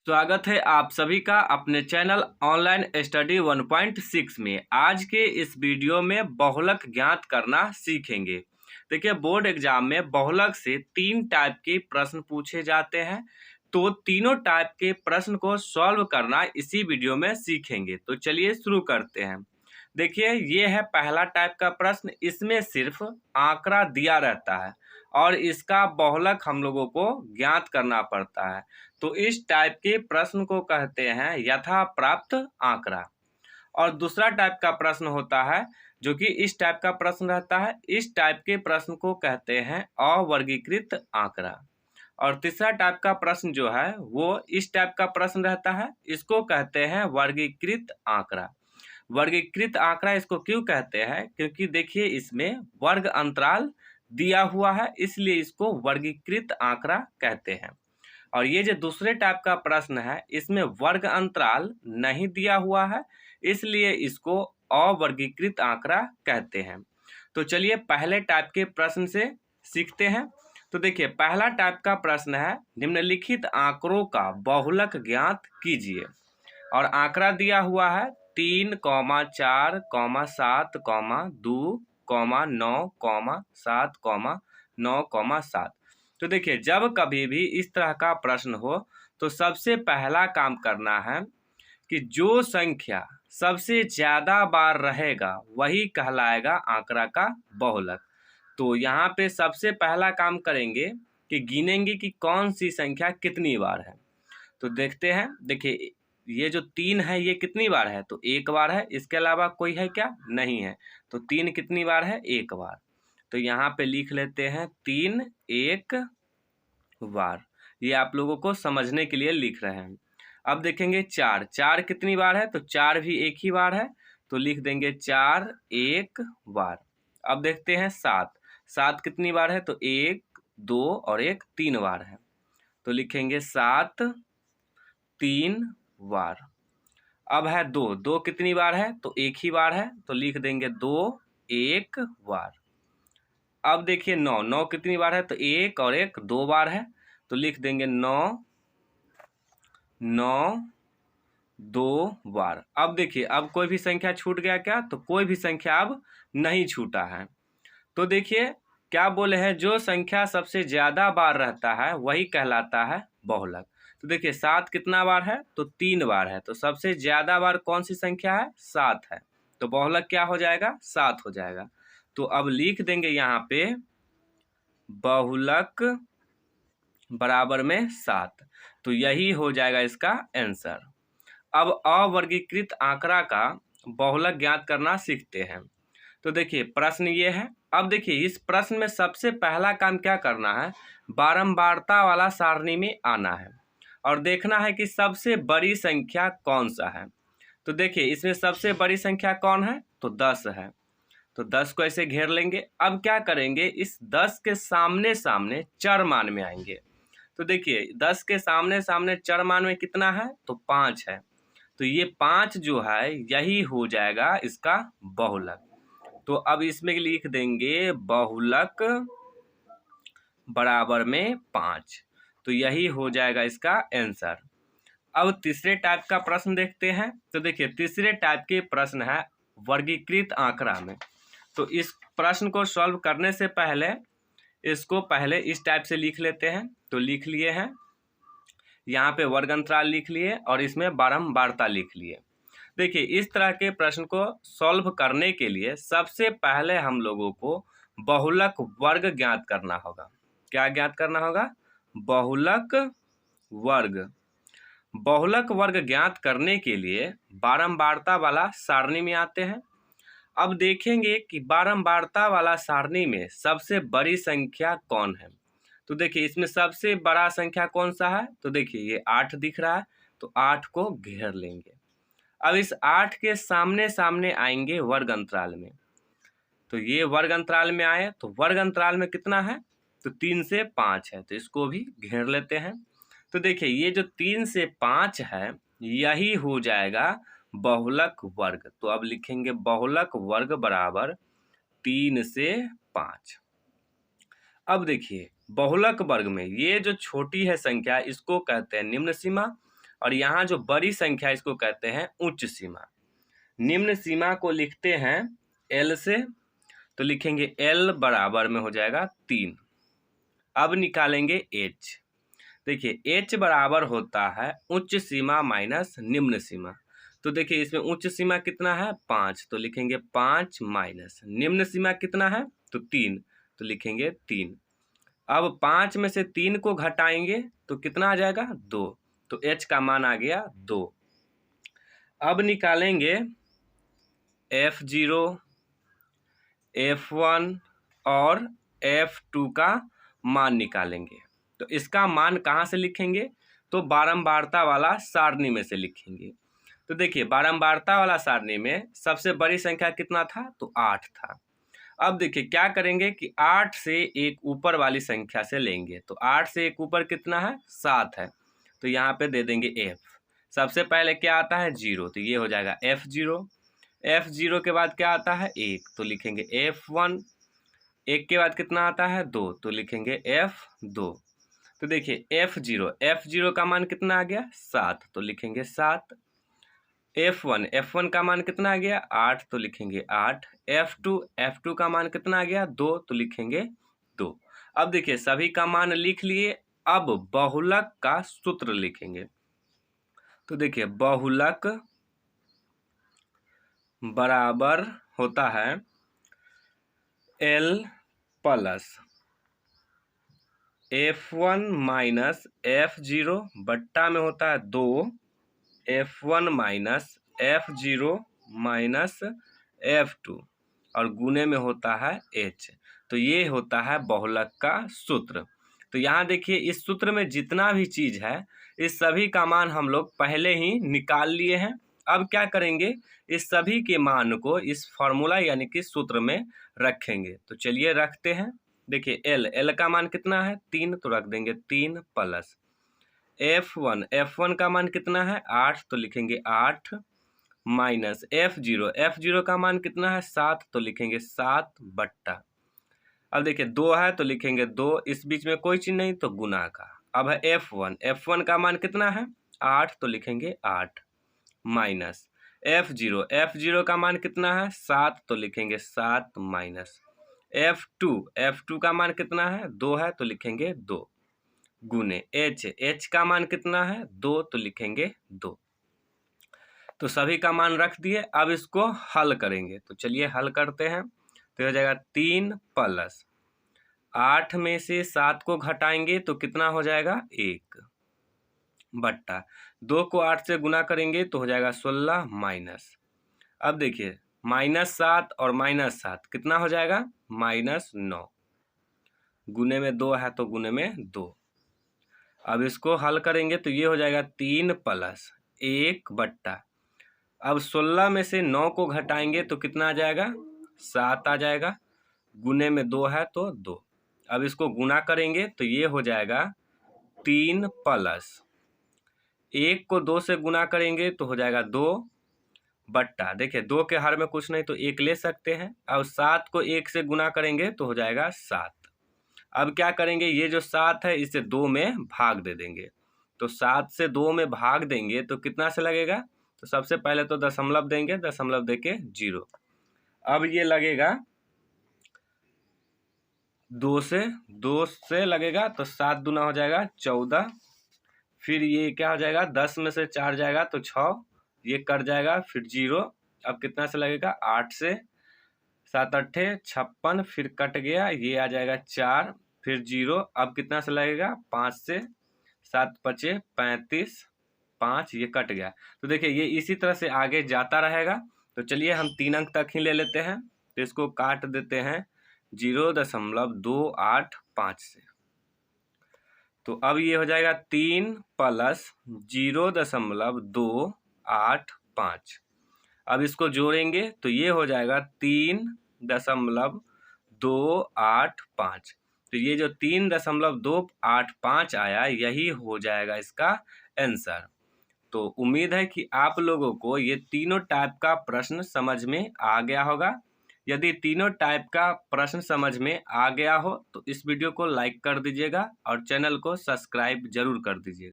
स्वागत है आप सभी का अपने चैनल ऑनलाइन स्टडी 1.6 में। आज के इस वीडियो में बहुलक ज्ञात करना सीखेंगे। देखिए, बोर्ड एग्जाम में बहुलक से 3 टाइप के प्रश्न पूछे जाते हैं, तो तीनों टाइप के प्रश्न को सॉल्व करना इसी वीडियो में सीखेंगे। तो चलिए शुरू करते हैं। देखिए, ये है पहला टाइप का प्रश्न। इसमें सिर्फ आंकड़ा दिया रहता है और इसका बहुलक हम लोगों को ज्ञात करना पड़ता है। तो इस टाइप के प्रश्न को कहते हैं यथा प्राप्त आंकड़ा। और दूसरा टाइप का प्रश्न होता है जो कि इस टाइप का प्रश्न रहता है। इस टाइप के प्रश्न को कहते हैं अवर्गीकृत आंकड़ा। और तीसरा टाइप का प्रश्न जो है वो इस टाइप का प्रश्न रहता है, इसको कहते हैं वर्गीकृत आंकड़ा। वर्गीकृत आंकड़ा इसको क्यों कहते हैं? क्योंकि देखिए, इसमें वर्ग अंतराल दिया हुआ है, इसलिए इसको वर्गीकृत आंकड़ा कहते हैं। और ये जो दूसरे टाइप का प्रश्न है, इसमें वर्ग अंतराल नहीं दिया हुआ है, इसलिए इसको अवर्गीकृत आंकड़ा कहते हैं। तो चलिए पहले टाइप के प्रश्न से सीखते हैं। तो देखिए, पहला टाइप का प्रश्न है निम्नलिखित आंकड़ों का बहुलक ज्ञात कीजिए। और आंकड़ा दिया हुआ है 3, 4, 7, 2, 9, 7, 9, 7। तो देखिए, जब कभी भी इस तरह का प्रश्न हो तो सबसे पहला काम करना है कि जो संख्या सबसे ज़्यादा बार रहेगा वही कहलाएगा आंकड़ा का बहुलक। तो यहाँ पे सबसे पहला काम करेंगे कि गिनेंगे कि कौन सी संख्या कितनी बार है। तो देखते हैं। देखिए, ये जो 3 है ये कितनी बार है? तो एक बार है। इसके अलावा कोई है क्या? नहीं है। तो 3 कितनी बार है? एक बार। तो यहाँ पे लिख लेते हैं 3 एक बार। ये आप लोगों को समझने के लिए लिख रहे हैं। अब देखेंगे 4, 4 कितनी बार है? तो 4 भी एक ही बार है, तो लिख देंगे 4 एक बार। अब देखते हैं 7, 7 कितनी बार है? तो 1, 2 और 1 3 बार है, तो लिखेंगे 7 3 बार। अब है 2, 2 कितनी बार है? तो एक ही बार है, तो लिख देंगे 2 एक बार। अब देखिए 9, 9 कितनी बार है? तो एक और एक 2 बार है, तो लिख देंगे 9 9 2 बार। अब देखिए, अब कोई भी संख्या छूट गया क्या? तो कोई भी संख्या अब नहीं छूटा है। तो देखिए क्या बोले हैं, जो संख्या सबसे ज्यादा बार रहता है वही कहलाता है बहुलक। तो देखिए 7 कितना बार है? तो 3 बार है, तो सबसे ज्यादा बार कौन सी संख्या है? 7 है, तो बहुलक क्या हो जाएगा? 7 हो जाएगा। तो अब लिख देंगे यहाँ पे बहुलक बराबर में 7। तो यही हो जाएगा इसका आंसर। अब अवर्गीकृत आंकड़ा का बहुलक ज्ञात करना सीखते हैं। तो देखिए प्रश्न ये है। अब देखिए, इस प्रश्न में सबसे पहला काम क्या करना है? बारंबारता वाला सारणी में आना है और देखना है कि सबसे बड़ी संख्या कौन सा है। तो देखिए, इसमें सबसे बड़ी संख्या कौन है? तो 10 है, तो 10 को ऐसे घेर लेंगे। अब क्या करेंगे, इस 10 के सामने सामने चर मान में आएंगे। तो देखिए 10 के सामने सामने चर मान में कितना है? तो 5 है, तो ये 5 जो है यही हो जाएगा इसका बहुलक। तो अब इसमें लिख देंगे बहुलक बराबर में 5। तो यही हो जाएगा इसका आंसर। अब तीसरे टाइप का प्रश्न देखते हैं। तो देखिए, तीसरे टाइप के प्रश्न है वर्गीकृत आंकड़ा में। तो इस प्रश्न को सॉल्व करने से पहले इसको पहले इस टाइप से लिख लेते हैं। तो लिख लिए हैं, यहाँ पे वर्ग अंतराल लिख लिए और इसमें बारंबारता लिख लिए। देखिए, इस तरह के प्रश्न को सॉल्व करने के लिए सबसे पहले हम लोगों को बहुलक वर्ग ज्ञात करना होगा। क्या ज्ञात करना होगा? बहुलक वर्ग। बहुलक वर्ग ज्ञात करने के लिए बारंबारता वाला सारणी में आते हैं। अब देखेंगे कि बारंबारता वाला सारणी में सबसे बड़ी संख्या कौन है। तो देखिए, इसमें सबसे बड़ा संख्या कौन सा है? तो देखिए ये 8 दिख रहा है, तो 8 को घेर लेंगे। अब इस 8 के सामने सामने आएंगे वर्ग अंतराल में। तो ये वर्ग अंतराल में आए, तो वर्ग अंतराल में कितना है? तो 3 से 5 है, तो इसको भी घेर लेते हैं। तो देखिए, ये जो 3 से 5 है यही हो जाएगा बहुलक वर्ग। तो अब लिखेंगे बहुलक वर्ग बराबर 3 से 5। अब देखिए, बहुलक वर्ग में ये जो छोटी है संख्या इसको कहते हैं निम्न सीमा, और यहाँ जो बड़ी संख्या इसको कहते हैं उच्च सीमा। निम्न सीमा को लिखते हैं L से, तो लिखेंगे L बराबर में हो जाएगा 3। अब निकालेंगे H। देखिए H बराबर होता है उच्च सीमा माइनस निम्न सीमा। तो देखिए इसमें उच्च सीमा कितना है 5, तो लिखेंगे 5 माइनस निम्न सीमा कितना है तो 3, तो लिखेंगे 3। अब 5 में से 3 को घटाएंगे तो कितना आ जाएगा 2, तो H का मान आ गया 2। अब निकालेंगे F0, F1 और F2 का मान निकालेंगे। तो इसका मान कहाँ से लिखेंगे तो बारंबारता वाला सारणी में से लिखेंगे। तो देखिए बारंबारता वाला सारणी में सबसे बड़ी संख्या कितना था तो 8 था। अब देखिए क्या करेंगे कि 8 से एक ऊपर वाली संख्या से लेंगे। तो 8 से एक ऊपर कितना है 7 है, तो यहाँ पे दे देंगे F। सबसे पहले क्या आता है 0, तो ये हो जाएगा F0। F0 के बाद क्या आता है 1, तो लिखेंगे F1। 1 के बाद कितना आता है 2, तो लिखेंगे F2। तो देखिए F0 का मान कितना आ गया 7, तो लिखेंगे 7। F1 का मान कितना आ गया 8, तो लिखेंगे 8। F2 का मान कितना आ गया 2, तो लिखेंगे 2। अब देखिए सभी का मान लिख लिए। अब बहुलक का सूत्र लिखेंगे। तो देखिए बहुलक बराबर होता है L plus F1 minus F0 बट्टा में होता है 2 F1 minus F0 minus F2 और गुने में होता है H। तो ये होता है बहुलक का सूत्र। तो यहाँ देखिए इस सूत्र में जितना भी चीज़ है इस सभी का मान हम लोग पहले ही निकाल लिए हैं। अब क्या करेंगे इस सभी के मान को इस फॉर्मूला यानी कि सूत्र में रखेंगे। तो चलिए रखते हैं। देखिए L का मान कितना है 3, तो रख देंगे 3 प्लस F1 का मान कितना है 8, तो लिखेंगे 8 माइनस F0 का मान कितना है 7, तो लिखेंगे 7 बट्टा। अब देखिए 2 है तो लिखेंगे 2, इस बीच में कोई चीज नहीं तो गुना का। अब है F1 का मान कितना है 8, तो लिखेंगे 8 माइनस F0 का मान कितना है 7, तो लिखेंगे 7 माइनस F2 का मान कितना है 2 है, तो लिखेंगे 2 गुने H का मान कितना है 2, तो लिखेंगे 2। तो सभी का मान रख दिए। अब इसको हल करेंगे। तो चलिए हल करते हैं। तो हो जाएगा 3 प्लस 8 में से 7 को घटाएंगे तो कितना हो जाएगा 1 बट्टा 2 को 8 से गुना करेंगे तो हो जाएगा 16 माइनस। अब देखिए -7 और -7 कितना हो जाएगा -9 गुने में 2 है तो गुने में 2। अब इसको हल करेंगे तो ये हो जाएगा 3 प्लस 1 बट्टा। अब 16 में से 9 को घटाएंगे तो कितना आ जाएगा 7 आ जाएगा, गुने में 2 है तो 2। अब इसको गुना करेंगे तो ये हो जाएगा 3 प्लस 1 को 2 से गुना करेंगे तो हो जाएगा 2 बट्टा। देखिए 2 के हर में कुछ नहीं तो 1 ले सकते हैं। अब 7 को 1 से गुना करेंगे तो हो जाएगा 7। अब क्या करेंगे ये जो 7 है इसे 2 में भाग दे देंगे। तो 7 से 2 में भाग देंगे तो कितना से लगेगा, तो सबसे पहले तो दशमलव देंगे, दशमलव देके 0। अब ये लगेगा 2 से लगेगा तो 7 दूना हो जाएगा 14। फिर ये क्या हो जाएगा 10 में से 4 जाएगा तो 6, ये कट जाएगा फिर 0। अब कितना से लगेगा 8 से 7 8 56, फिर कट गया ये आ जाएगा 4 फिर 0। अब कितना से लगेगा 5 से 7 5 35, 5 ये कट गया। तो देखिए ये इसी तरह से आगे जाता रहेगा। तो चलिए हम 3 अंक तक ही ले लेते हैं। तो इसको काट देते हैं 0.285 से। तो अब ये हो जाएगा 3 प्लस 0.285। अब इसको जोड़ेंगे तो ये हो जाएगा 3.285। तो ये जो 3.285 आया यही हो जाएगा इसका आंसर। तो उम्मीद है कि आप लोगों को ये तीनों टाइप का प्रश्न समझ में आ गया होगा। यदि तीनों टाइप का प्रश्न समझ में आ गया हो तो इस वीडियो को लाइक कर दीजिएगा और चैनल को सब्सक्राइब जरूर कर दीजिएगा।